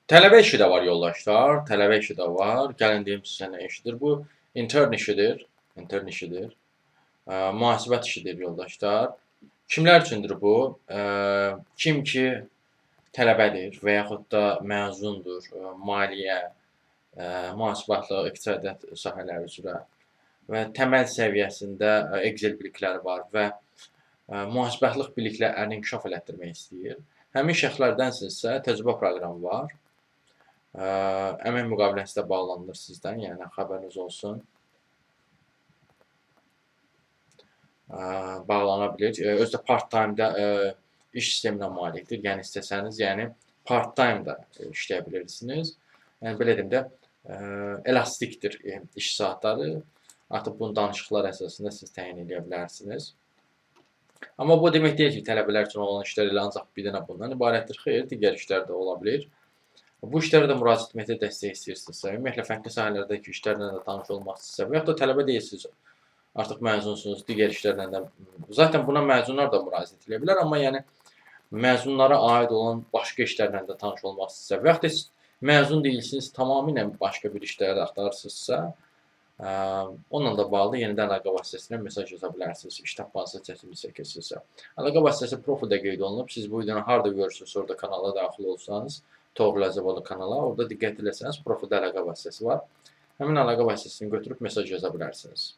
Tələbə işi də var yoldaşlar, tələbə işi də var. Gəlin deyim sizə nə işidir. Bu intern işidir, intern işidir. Mühasibət işidir yoldaşlar. Kimlər üçündür bu? Kim ki tələbədir və yaxud da məzundur, maliyyə, mühasibatlıq, iqtisadiyyat sahələri üzrə və təməl səviyyəsində Excel bilikləri var və mühasibatlıq biliklərini inkişaf elətdirmək istəyir. Həmin şəxslərdənsinizsə təcrübə proqramı var. Əmək müqaviləsi də bağlanılır sizdən, yəni xəbəriniz olsun. Bağlana bilir. Özü də part-time'da iş sisteminə malikdir. Yəni istəsəniz, yəni part-time da işləyə bilirsiniz. Yəni belə deyim də, elastikdir iş saatları. Artıq bunu danışıqlar əsasında siz təyin edə bilərsiniz. Amma bu demək deyil ki, tələbələr üçün olan işlər elə ancaq bir dənə bundan ibarətdir. Xeyr, digər işlər də ola bilir. Bu işlərə də müraciət etməkdə dəstək istəyirsinizsə, ümumiyyətlə fərqli sahələrdəki işlərlə də tanış olmaq istəyirsinizsə və yaxud da tələbə deyilsiniz, artıq məzunsunuz, digər işlərlə də, zaten buna məzunlar da müraciət edə bilər, amma yəni məzunlara aid olan başqa işlərlə də tanış olmaq istəyirsinizsə və yaxud da siz məzun deyilsiniz, tamamilə başqa bir işləri axtarırsınızsa, onunla da bağlı yenidən əlaqə vasitəsilə mesaj yaza bilərsiniz, iş tapmanızı çətinlik çəkirsinizsə. Əlaqə vasitəsi profildə qeyd olunub, siz bu videonu harda görürsünüz, orada kanala daxil olsanız, Toğrul Əcəboğlu kanala, orada diqqət eləsəniz, profildə əlaqə vasitəsi var. Həmin əlaqə vasitəsini götürüb mesaj yaza bilərsiniz.